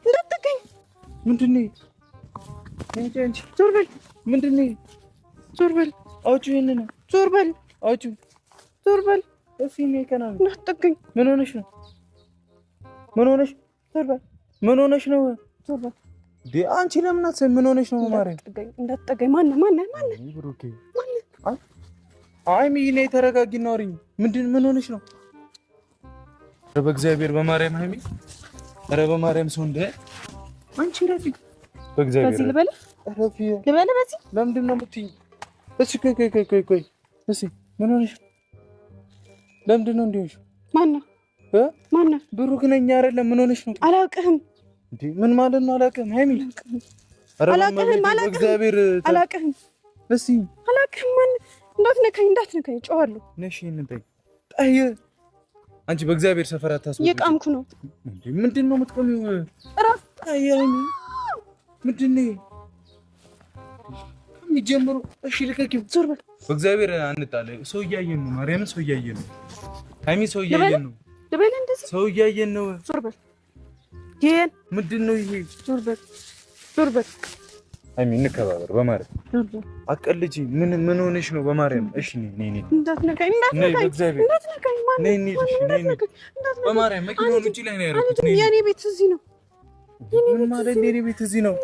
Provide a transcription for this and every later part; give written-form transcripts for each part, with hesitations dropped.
እንዳትጠጋኝ ምንድነው? እንጂ ዞር በል። ምንድነው? ዞር በል። አውጪው ይሄንን ነው። ዞር በል። አውጪው። ዞር በል። እሺ ነው ከናም እንዳትጠጋኝ። ምን ሆነሽ ነው? ምን ሆነሽ? ዞር በል። ምን ሆነሽ ነው? ዞር በል። አንቺ ለምን አትሰሚ? ምን ሆነሽ ነው? ማርያም እንዳትጠጋኝ። ማን ብሩኬ ማን? አይ ሚኔ ተረጋጊና አውሪኝ። ምን ሆነሽ ነው? ኧረ በእግዚአብሔር በማርያም ሃይሚ፣ ኧረ በማርያም ሰው እንደ አንቺ ረፊ በእግዚአብሔር በዚህ ልበል በዚህ ለምንድን ነው የምትይኝ? እሺ ቆይ እሺ ምን ሆነሽ? ለምንድን ነው እንዲሆንሽ? ማን ብሩክ ነኝ አይደለም? ምን ሆነሽ ነው? አላውቅህም እንዴ? ምን ማለት ነው አላውቅህም? ሃይሚ አላውቅህም በእግዚአብሔር አላውቅህም። እሺ አላውቅህም። ማን እንዳትነካኝ ጮሃለሁ። ነሽ እንዴ ጣይ አንቺ በእግዚአብሔር ሰፈር አታስቡ። የቃምኩ ነው እንዴ? ምንድነው የምትቆሚው? እረፍ። አይያኒ ምንድነው ከሚጀምሩ? እሺ ልቀቂው። ዞር በል። በእግዚአብሔር አንጣለ። ሰው እያየን ነው። ማርያምን ሰው እያየን ነው። ሃይሚ ሰው እያየን ነው። ደበለ እንደዚህ ሰው እያየን ነው። ዞር በል። ይሄን ምንድነው ይሄ? ዞር በል። ሃይሚ እንከባበር በማርያም አቀልጂ። ምን ሆነሽ ነው? በማርያም እሺ ነኝ እንዳትነካኝ ማን ነኝ? በማርያም መኪናውን ውጪ ላይ ነው ያደረኩት። የኔ ቤት እዚህ ነው። ምን ማለት ነው? የኔ ቤት እዚህ ነው።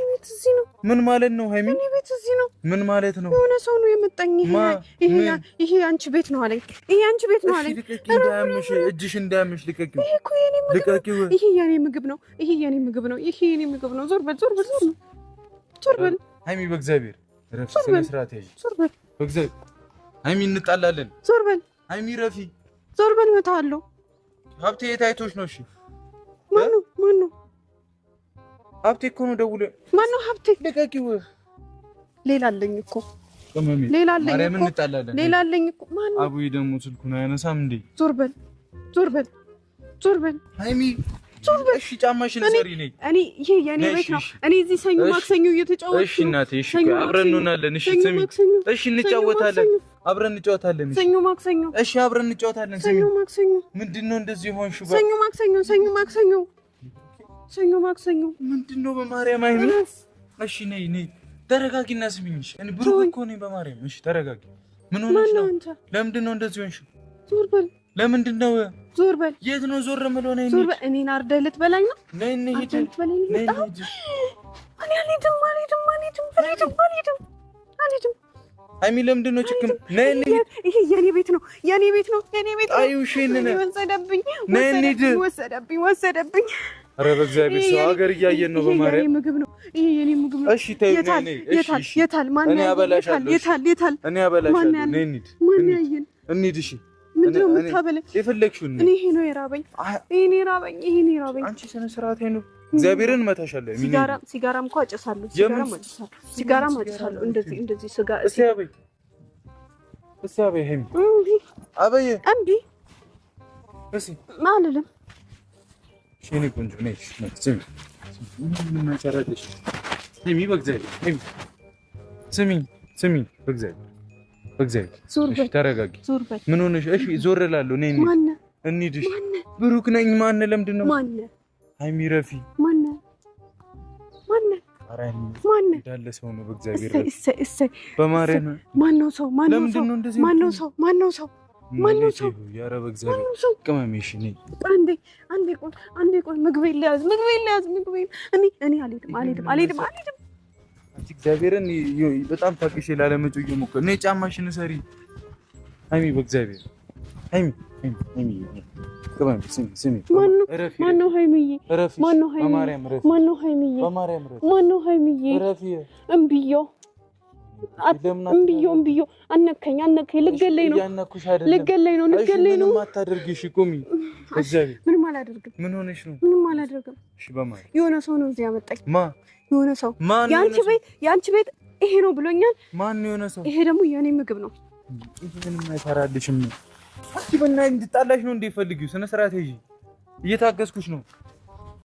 ምን ማለት ነው? ሃይሚ የኔ ቤት እዚህ ነው። ምን ማለት ነው? የሆነ ሰው ነው የመጣኝ። ይሄ አንቺ ቤት ነው አለኝ። ይሄ አንቺ ቤት ነው አለኝ። እንዳያምሽ፣ እጅሽ እንዳያምሽ ልቀቂው። ይሄ እኮ የኔ ምግብ ነው። ይሄ የኔ ምግብ ነው። ይሄ የኔ ምግብ ነው። ዞር በል ሃይሚ በእግዚአብሔር ረፊ ስነ ስርዓት ያዥ። ዞር በል በእግዚአብሔር ሃይሚ እንጣላለን። ዞር በል ሃይሚ ረፊ ዞር በል። እመታለሁ። ሀብቴ የታይቶሽ ነው? እሺ ማነው? ሀብቴ እኮ ነው ደውሎ። ማነው ሀብቴ? ልቀቂው። ሌላ አለኝ እኮ ማርያም እንጣላለን። ሌላ አለኝ እኮ። ማነው? አቡዬ ደግሞ ስልኩን አያነሳም እንዴ? ዞር በል ሃይሚ እሺ ጫማሽን ሰሪ ነኝ። ይሄ የኔ ቤት ነው። እኔ እዚህ ሰኞ ማክሰኞ እየተጫወትኩ። እሺ እናቴ እሺ አብረን እንሆናለን። እሺ ስሚ፣ እሺ እንጫወታለን፣ አብረን እንጫወታለን። ሰኞ ማክሰኞ እሺ አብረን እንጫወታለን። ሰኞ ማክሰኞ ምንድነው እንደዚህ ሆንሽ? ሰኞ ማክሰኞ ምንድነው? በማርያም አይነ እሺ ነይ ተረጋጊና ስሚኝሽ። እኔ ብሩክ እኮ ነኝ። በማርያም እሺ ተረጋጊ። ምን ሆነሽ ነው? ለምንድነው እንደዚህ ሆንሽ? ዞር በል። ለምንድነው? ዞር በል። የት ነው ዞር የምለው? ነይ ዞር በል። እኔን አርደህ ልትበላኝ ነው? ነይ ሂድ። እኔ አልሄድም። ሃይሚ ለምንድን ነው ችክም? ነይ ሂድ። ይሄ የኔ ቤት ነው። አዩሽ ነኝ ወሰደብኝ። ኧረ በእግዚአብሔር ሰው ሀገር እያየን ነው። በማርያም የኔ ምግብ ነው። ይሄ የኔ ምግብ ነው። እሺ ተይው። ነይ የታል? ማን ያበላሻል? የታል? እኔ ያበላሻለሁ። ነይ እንሂድ። እሺ ምንድነው የምታበለኝ? የፈለግሽውን እኔ ይሄ ነው የራበኝ። አንቺ ስነ ስርዓት ነው። እግዚአብሔርን እመታሻለሁ። ሲጋራም እኮ አጨሳለሁ። እንደዚህ ስጋ እስቲ አበይ ሄም አበይ እምቢ እሺ ማለለም ሽኔ ቆንጆ ነሽ። ምን ማጨራለሽ? ሄሚ በእግዚአብሔር ስሚ በእግዚአብሔር እሺ ተረጋጊ። ምን ሆነሽ? እሺ ዞር እላለሁ። ነይ እንሂድ። እሺ ብሩክ ነኝ። ማን? ለምንድን ነው? ሃይሚ ረፊ ማን? እንዳለ ሰው ነው። በእግዚአብሔር እሰይ በማርያም ማነው ሰው? ማነው ሰው? ያ ረብ እግዚአብሔር ቅመምሽ ነኝ። አንዴ ቆይ ምግብ ይለያዝ። እኔ አልሄድም። እግዚአብሔርን በጣም ታቅሽ ላለመጮ እየሞከረ ነይ ጫማሽን ሰሪ ሃይሚ በእግዚአብሔር ሃይሚ ማነው ሀይሚዬ? ማነው ሀይሚዬ? እምብዮ አነከኝ ልገለኝ ነው ምንም አታደርጊ እሺ ቁሚ ምንም አላደርግም ምን ሆነሽ ነው ምንም አላደርግም እሺ በማን የሆነ ሰው ነው እዚህ ያመጣኝ የሆነ ሰው ያንቺ ቤት ይሄ ነው ብሎኛል ማን የሆነ ሰው ይሄ ደግሞ የኔ ምግብ ነው ምንም አይፈራልሽም አንቺ በእናትሽ እንድጣላሽ ነው እንደ ፈልጊው ስነ ስርዓት ይዤ እየታገስኩሽ ነው